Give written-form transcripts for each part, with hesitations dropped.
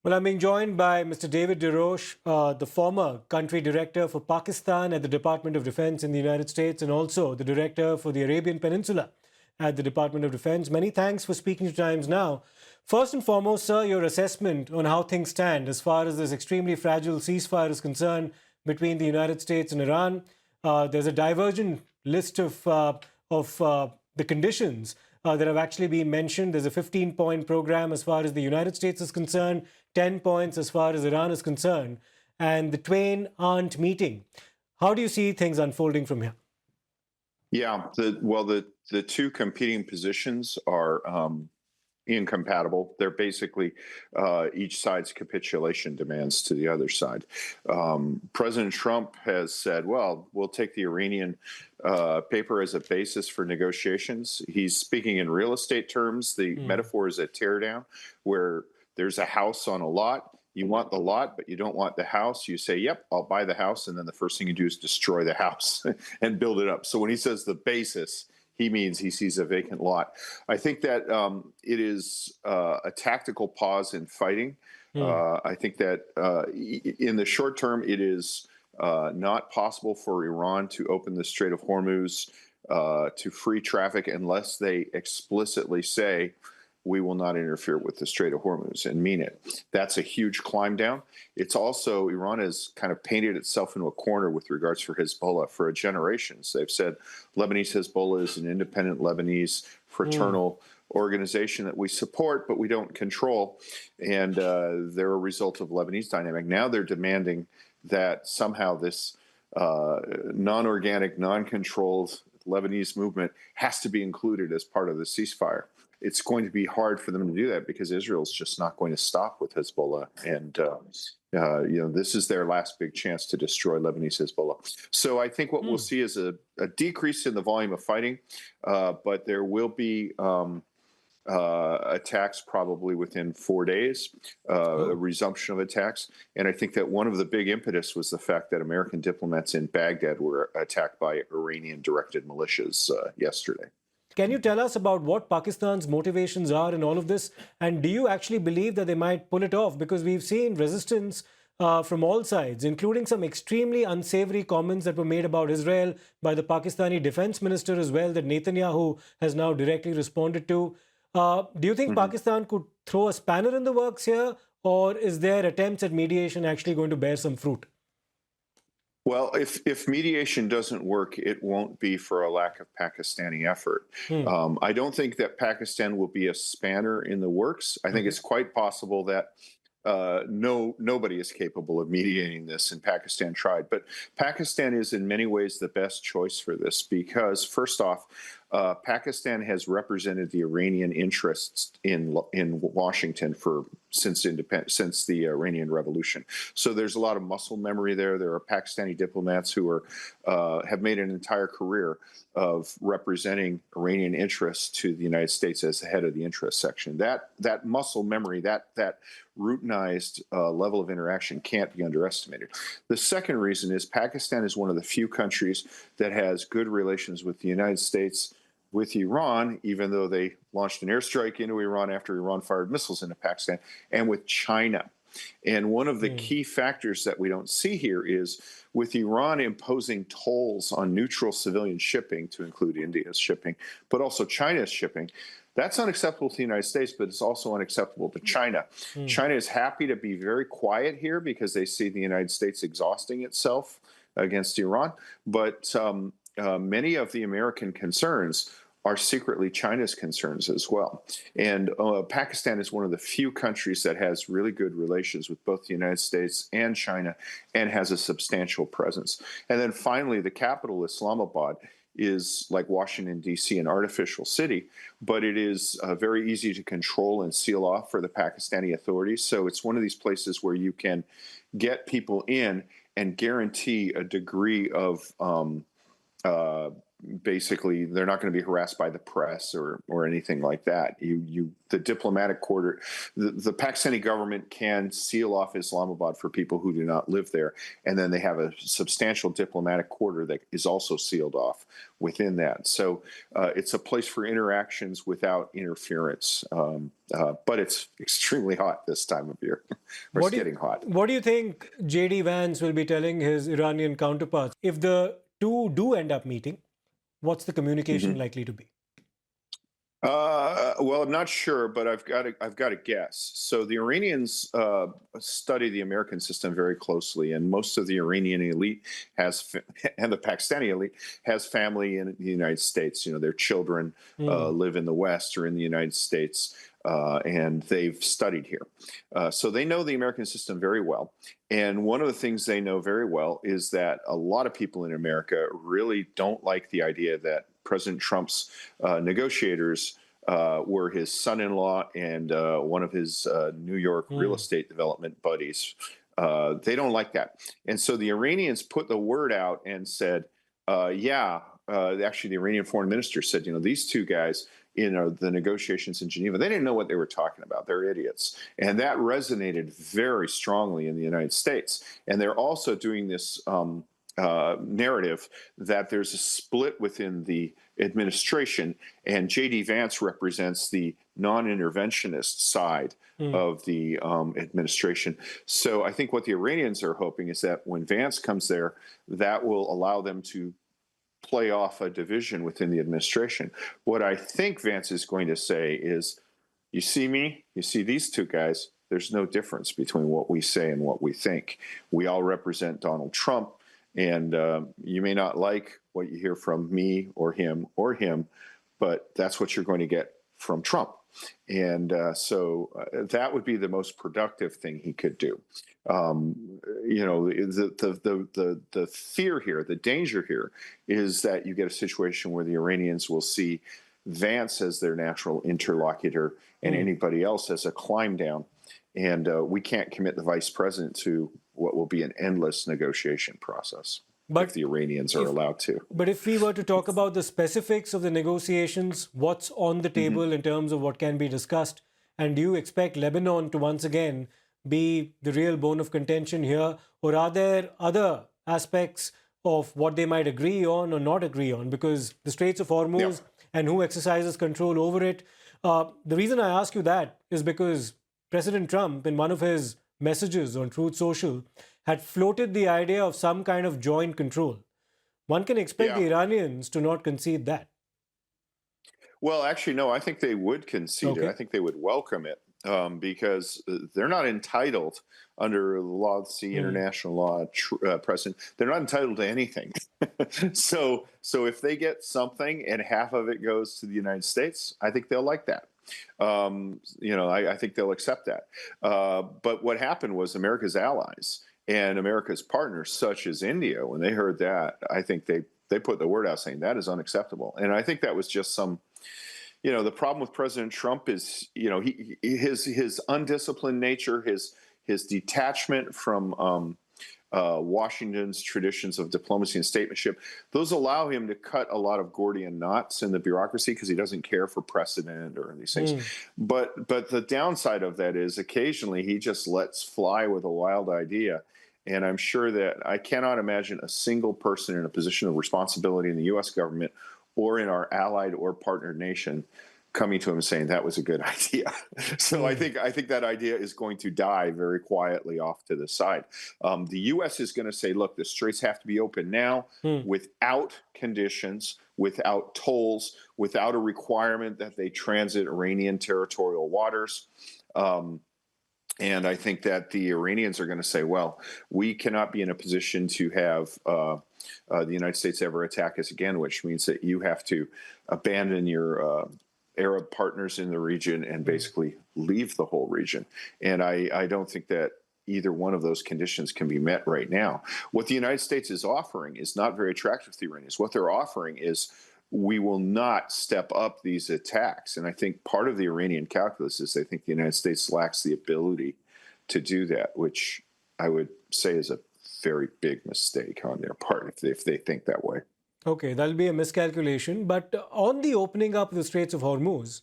Well, I'm being joined by Mr. David Des Roches, the former country director for Pakistan at the Department of Defense in the United States, and also the director for the Arabian Peninsula at the Department of Defense. Many thanks for speaking to Times Now. First and foremost, sir, your assessment on how things stand as far as this extremely fragile ceasefire is concerned between the United States and Iran. There's a divergent list of the conditions that have actually been mentioned. There's a 15-point program as far as the United States is concerned, 10 points as far as Iran is concerned, and the twain aren't meeting. How do you see things unfolding from here? Yeah, the two competing positions are incompatible. They're basically each side's capitulation demands to the other side. President Trump has said, well, we'll take the Iranian paper as a basis for negotiations. He's speaking in real estate terms. The metaphor is a teardown, where there's a house on a lot. You want the lot, but you don't want the house. You say, yep, I'll buy the house. And then the first thing you do is destroy the house and build it up. So when he says the basis, he means he sees a vacant lot. I think that it is a tactical pause in fighting. I think that in the short term, it is not possible for Iran to open the Strait of Hormuz to free traffic unless they explicitly say, we will not interfere with the Strait of Hormuz, and mean it. That's a huge climb down. It's also, Iran has kind of painted itself into a corner with regards for Hezbollah for generations. They've said Lebanese Hezbollah is an independent Lebanese fraternal organization that we support, but we don't control. And they're a result of Lebanese dynamic. Now they're demanding that somehow this non-organic, non-controlled Lebanese movement has to be included as part of the ceasefire. It's going to be hard for them to do that because Israel's just not going to stop with Hezbollah. And, this is their last big chance to destroy Lebanese Hezbollah. So I think what we'll see is a decrease in the volume of fighting, but there will be attacks probably within 4 days, a resumption of attacks. And I think that one of the big impetus was the fact that American diplomats in Baghdad were attacked by Iranian-directed militias yesterday. Can you tell us about what Pakistan's motivations are in all of this? And do you actually believe that they might pull it off? Because we've seen resistance from all sides, including some extremely unsavory comments that were made about Israel by the Pakistani defense minister as well, that Netanyahu has now directly responded to. Do you think Pakistan could throw a spanner in the works here? Or is their attempts at mediation actually going to bear some fruit? Well, if mediation doesn't work, it won't be for a lack of Pakistani effort. I don't think that Pakistan will be a spanner in the works. I think it's quite possible that nobody is capable of mediating this, and Pakistan tried. But Pakistan is in many ways the best choice for this because, first off, Pakistan has represented the Iranian interests in Washington since the Iranian Revolution. So there's a lot of muscle memory there. There are Pakistani diplomats who have made an entire career of representing Iranian interests to the United States as the head of the interest section. That muscle memory, that routinized level of interaction can't be underestimated. The second reason is Pakistan is one of the few countries that has good relations with the United States, with Iran, even though they launched an airstrike into Iran after Iran fired missiles into Pakistan, and with China. And one of the key factors that we don't see here is with Iran imposing tolls on neutral civilian shipping, to include India's shipping, but also China's shipping. That's unacceptable to the United States, but it's also unacceptable to China. China is happy to be very quiet here because they see the United States exhausting itself against Iran. But many of the American concerns are secretly China's concerns as well. And Pakistan is one of the few countries that has really good relations with both the United States and China and has a substantial presence. And then finally, the capital, Islamabad, is like Washington, D.C., an artificial city, but it is very easy to control and seal off for the Pakistani authorities. So it's one of these places where you can get people in and guarantee a degree of basically, they're not going to be harassed by the press or anything like that. The diplomatic quarter, the Pakistani government can seal off Islamabad for people who do not live there, and then they have a substantial diplomatic quarter that is also sealed off within that. So it's a place for interactions without interference. But it's extremely hot this time of year. Or it's getting hot. What do you think J.D. Vance will be telling his Iranian counterparts if the two do end up meeting? What's the communication likely to be? Well, I'm not sure, but I've got a guess. So the Iranians study the American system very closely, and most of the Iranian elite and the Pakistani elite has family in the United States. You know, their children live in the West or in the United States, and they've studied here. So they know the American system very well. And one of the things they know very well is that a lot of people in America really don't like the idea that President Trump's negotiators were his son-in-law and one of his New York real estate development buddies. They don't like that. And so the Iranians put the word out and said, actually the Iranian foreign minister said, these two guys, the negotiations in Geneva, they didn't know what they were talking about. They're idiots. And that resonated very strongly in the United States. And they're also doing this narrative that there's a split within the administration, and J.D. Vance represents the non-interventionist side of the administration. So I think what the Iranians are hoping is that when Vance comes there, that will allow them to play off a division within the administration. What I think Vance is going to say is, you see me, you see these two guys, there's no difference between what we say and what we think. We all represent Donald Trump. And you may not like what you hear from me or him, but that's what you're going to get from Trump. And so that would be the most productive thing he could do. The fear here, the danger here, is that you get a situation where the Iranians will see Vance as their natural interlocutor and anybody else as a climb down. And we can't commit the vice president to what will be an endless negotiation process if the Iranians are allowed to. But if we were to talk about the specifics of the negotiations, what's on the table in terms of what can be discussed, and do you expect Lebanon to once again be the real bone of contention here, or are there other aspects of what they might agree on or not agree on? Because the Straits of Hormuz and who exercises control over it. The reason I ask you that is because President Trump, in one of his messages on Truth Social, had floated the idea of some kind of joint control. One can expect the Iranians to not concede that. Well, actually, no, I think they would concede it. I think they would welcome it because they're not entitled under the law of the sea, international law, precedent. They're not entitled to anything. So if they get something and half of it goes to the United States, I think they'll like that. I think they'll accept that. But what happened was America's allies and America's partners, such as India, when they heard that, I think they put the word out saying that is unacceptable. And I think that was just some, the problem with President Trump is, his undisciplined nature, his detachment from Washington's traditions of diplomacy and statesmanship, those allow him to cut a lot of Gordian knots in the bureaucracy because he doesn't care for precedent or these things. But the downside of that is occasionally he just lets fly with a wild idea. And I'm sure that I cannot imagine a single person in a position of responsibility in the U.S. government or in our allied or partner nation coming to him and saying that was a good idea. So I think that idea is going to die very quietly off to the side. The U.S. is going to say, look, the straits have to be open now without conditions, without tolls, without a requirement that they transit Iranian territorial waters. And I think that the Iranians are going to say, well, we cannot be in a position to have the United States ever attack us again, which means that you have to abandon your Arab partners in the region and basically leave the whole region. And I don't think that either one of those conditions can be met right now. What the United States is offering is not very attractive to the Iranians. What they're offering is we will not step up these attacks. And I think part of the Iranian calculus is they think the United States lacks the ability to do that, which I would say is a very big mistake on their part if they think that way. Okay, that'll be a miscalculation. But on the opening up of the Straits of Hormuz,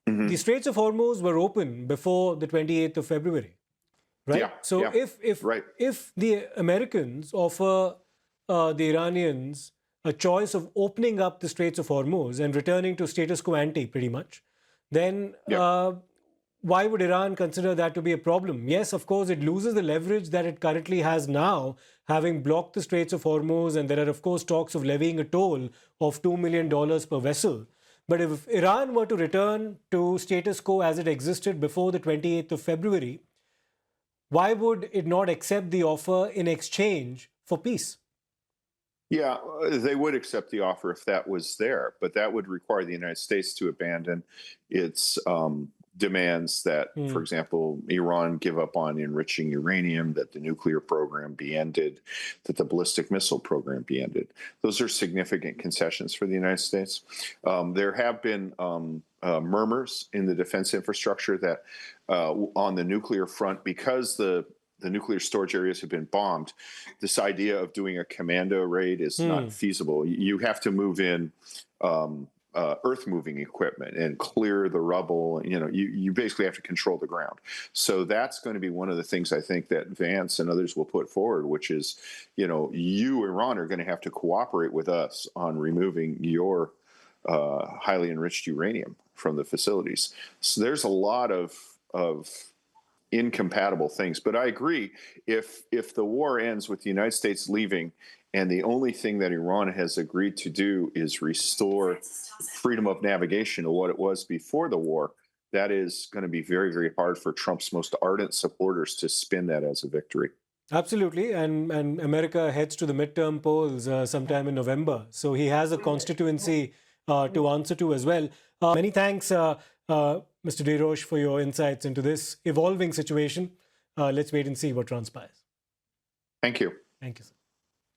Hmm. the Straits of Hormuz were open before the 28th of February, right? Yeah, So yeah, right. if the Americans offer the Iranians a choice of opening up the Straits of Hormuz and returning to status quo ante, pretty much, then Yeah. why would Iran consider that to be a problem? Yes, of course, it loses the leverage that it currently has now, having blocked the Straits of Hormuz, and there are, of course, talks of levying a toll of $2 million per vessel. But if Iran were to return to status quo as it existed before the 28th of February, why would it not accept the offer in exchange for peace? Yeah, they would accept the offer if that was there, but that would require the United States to abandon its demands that, for example, Iran give up on enriching uranium, that the nuclear program be ended, that the ballistic missile program be ended. Those are significant concessions for the United States. There have been murmurs in the defense infrastructure that on the nuclear front, because the nuclear storage areas have been bombed, this idea of doing a commando raid is not feasible. You have to move in earth-moving equipment and clear the rubble. You basically have to control the ground. So that's going to be one of the things I think that Vance and others will put forward, which is, you, Iran, are going to have to cooperate with us on removing your highly enriched uranium from the facilities. So there's a lot of incompatible things. But I agree, if the war ends with the United States leaving and the only thing that Iran has agreed to do is restore freedom of navigation to what it was before the war, that is going to be very, very hard for Trump's most ardent supporters to spin that as a victory. Absolutely, and America heads to the midterm polls sometime in November, so he has a constituency to answer to as well. Many thanks, Mr. Des Roches, for your insights into this evolving situation. Let's wait and see what transpires. Thank you. Thank you, sir.